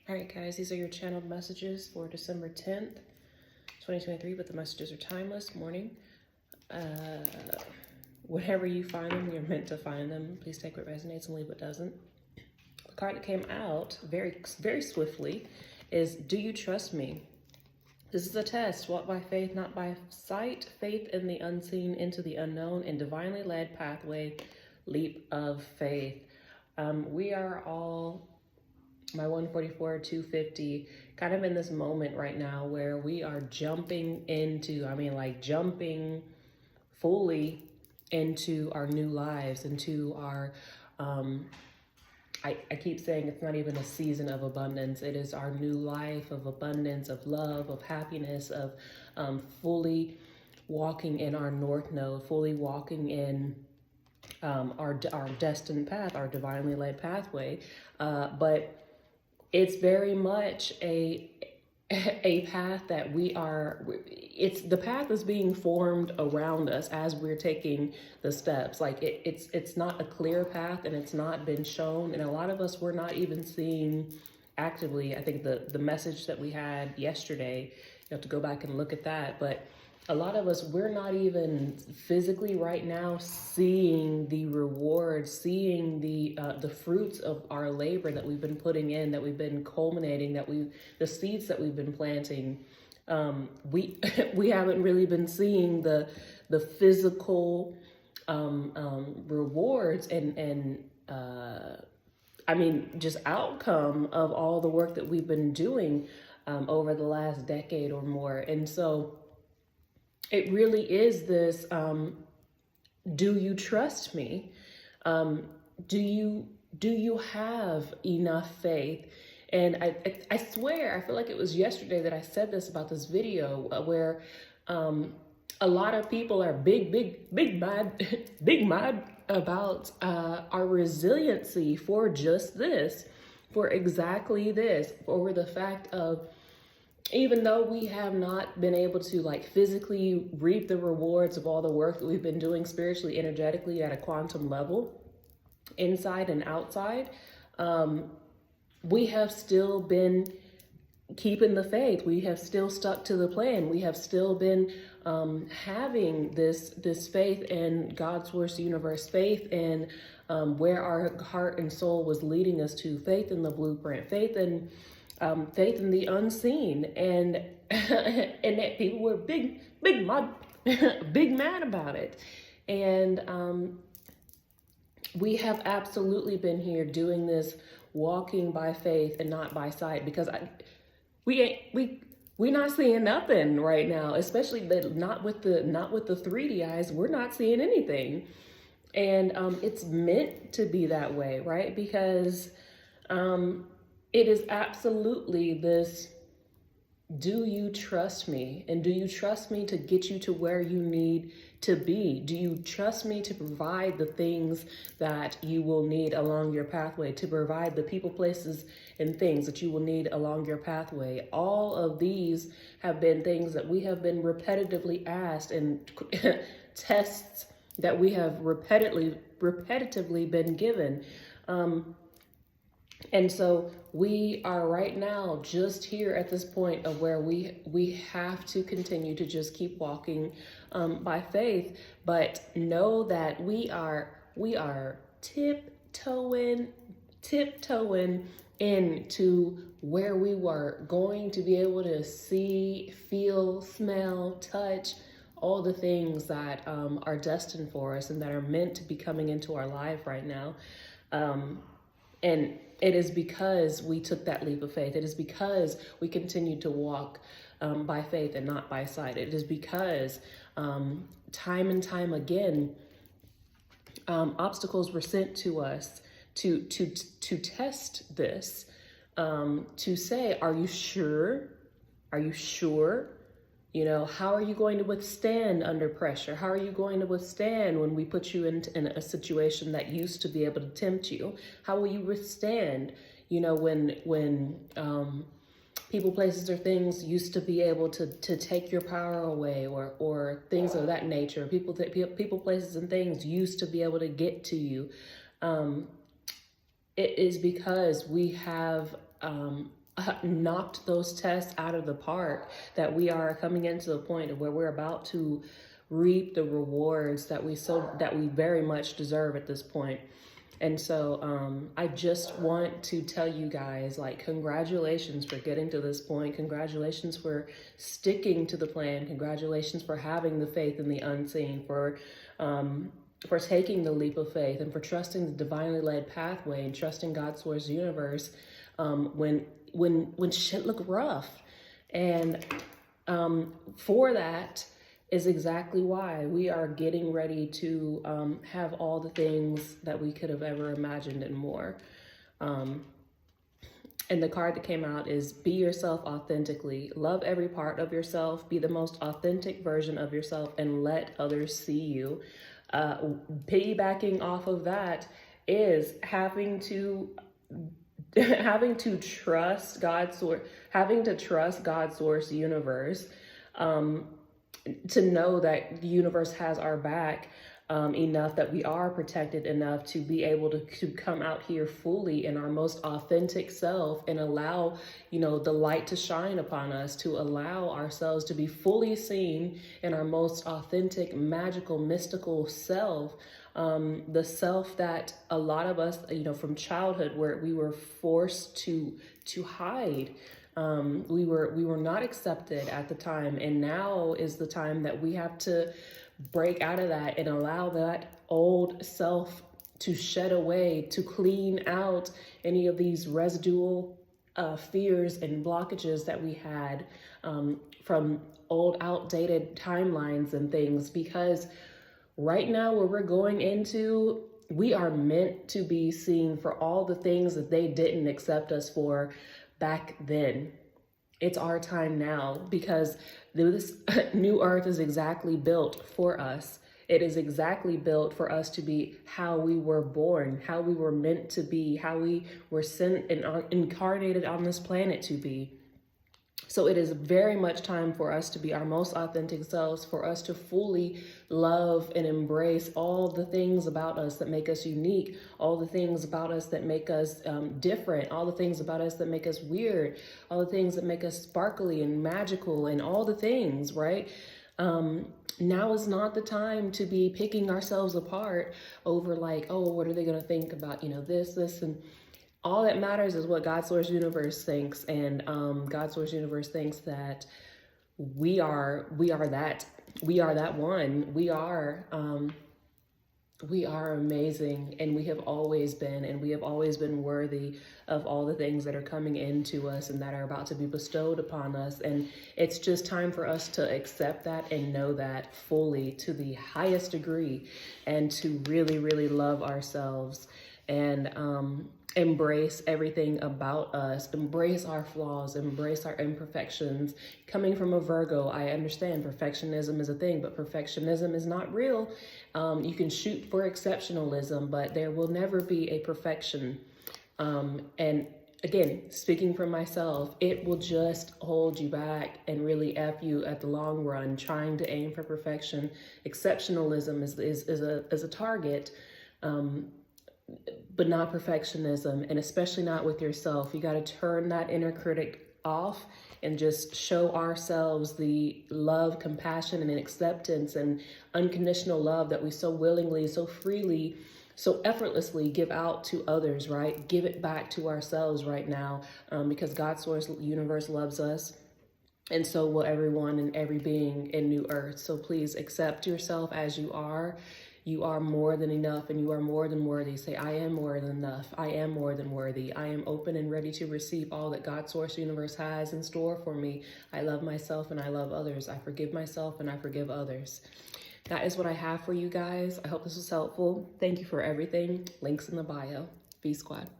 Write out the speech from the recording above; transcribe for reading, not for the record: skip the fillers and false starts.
All right, guys, these are your channeled messages for December 10th, 2023, but the messages are timeless. Morning. Whenever you find them, you're meant to find them. Please take what resonates and leave what doesn't. The card that came out very, very swiftly is, do you trust me? This is a test. Walk by faith, not by sight. Faith in the unseen into the unknown, and divinely led pathway, leap of faith. We are all, my 144, 250, kind of in this moment right now where we are jumping into, jumping fully into our new lives, into our, I keep saying it's not even a season of abundance. It is our new life of abundance, of love, of happiness, of fully walking in our north node, fully walking in our destined path, our divinely led pathway. But it's very much a path that the path is being formed around us as we're taking the steps. Like it's not a clear path, and it's not been shown. And a lot of us, we're not even seeing actively. I think the message that we had yesterday, you have to go back and look at that. But a lot of us, we're not even physically right now seeing the rewards, seeing the fruits of our labor that we've been putting in, that we've been culminating, the seeds that we've been planting. We we haven't really been seeing the physical rewards and just outcome of all the work that we've been doing over the last decade or more. And so it really is this, do you trust me? Do you have enough faith? And I swear, I feel like it was yesterday that I said this about this video where a lot of people are big mad about our resiliency for just this, for exactly this, over the fact of, even though we have not been able to physically reap the rewards of all the work that we've been doing spiritually, energetically at a quantum level, inside and outside, we have still been keeping the faith. We have still stuck to the plan. We have still been having this faith in God's source universe, faith in where our heart and soul was leading us to, faith in the blueprint, faith in the unseen, and and that people were big mad about it. And we have absolutely been here doing this, walking by faith and not by sight, because we're not seeing nothing right now, especially not with the 3D eyes. We're not seeing anything, and it's meant to be that way, right? Because it is absolutely this, do you trust me? And do you trust me to get you to where you need to be? Do you trust me to provide the things that you will need along your pathway, to provide the people, places, and things that you will need along your pathway? All of these have been things that we have been repetitively asked, and tests that we have repetitively been given. And so we are right now just here at this point of where we have to continue to just keep walking by faith, but know that we are tiptoeing into where we were going to be able to see, feel, smell, touch, all the things that are destined for us and that are meant to be coming into our life right now. And it is because we took that leap of faith. It is because we continue to walk by faith and not by sight. It is because time and time again, obstacles were sent to us to test this, to say, are you sure? Are you sure? You know, how are you going to withstand under pressure? How are you going to withstand when we put you in a situation that used to be able to tempt you? How will you withstand, you know, when people, places, or things used to be able to take your power away, or things of that nature? People, places, and things used to be able to get to you. It is because we have knocked those tests out of the park, that we are coming into the point of where we're about to reap the rewards that we very much deserve at this point. And so I just want to tell you guys, like, congratulations for getting to this point. Congratulations for sticking to the plan. Congratulations for having the faith in the unseen, for taking the leap of faith, and for trusting the divinely led pathway and trusting God's source universe when shit looked rough. And for that is exactly why we are getting ready to have all the things that we could have ever imagined and more. And the card that came out is be yourself authentically. Love every part of yourself. Be the most authentic version of yourself and let others see you. Piggybacking off of that is having to trust God's source universe, to know that the universe has our back enough, that we are protected enough to be able to come out here fully in our most authentic self and allow, the light to shine upon us, to allow ourselves to be fully seen in our most authentic, magical, mystical self. The self that a lot of us, from childhood, where we were forced to hide. We were not accepted at the time, and now is the time that we have to break out of that and allow that old self to shed away, to clean out any of these residual fears and blockages that we had from old outdated timelines and things. Because right now, where we're going into, we are meant to be seen for all the things that they didn't accept us for back then. It's our time now, because this new earth is exactly built for us. It is exactly built for us to be how we were born, how we were meant to be, how we were sent and incarnated on this planet to be. So it is very much time for us to be our most authentic selves, for us to fully love and embrace all the things about us that make us unique, all the things about us that make us different, all the things about us that make us weird, all the things that make us sparkly and magical, and all the things, right? Now is not the time to be picking ourselves apart over like, oh, what are they going to think about, this, and all that matters is what God's source universe thinks. And God's source universe thinks that we are that one. We are amazing, and we have always been worthy of all the things that are coming into us and that are about to be bestowed upon us. And it's just time for us to accept that and know that fully to the highest degree, and to really, really love ourselves and embrace everything about us, embrace our flaws, embrace our imperfections. Coming from a Virgo, I understand perfectionism is a thing, but perfectionism is not real. You can shoot for exceptionalism, but there will never be a perfection. And again, speaking for myself, it will just hold you back and really F you at the long run, trying to aim for perfection. Exceptionalism is a target, but not perfectionism, and especially not with yourself. You got to turn that inner critic off and just show ourselves the love, compassion, and acceptance and unconditional love that we so willingly, so freely, so effortlessly give out to others, right? Give it back to ourselves right now, because God's source universe loves us. And so will everyone and every being in New Earth. So please accept yourself as you are. You are more than enough, and you are more than worthy. Say, I am more than enough. I am more than worthy. I am open and ready to receive all that God's source universe has in store for me. I love myself and I love others. I forgive myself and I forgive others. That is what I have for you guys. I hope this was helpful. Thank you for everything. Links in the bio. V Squad.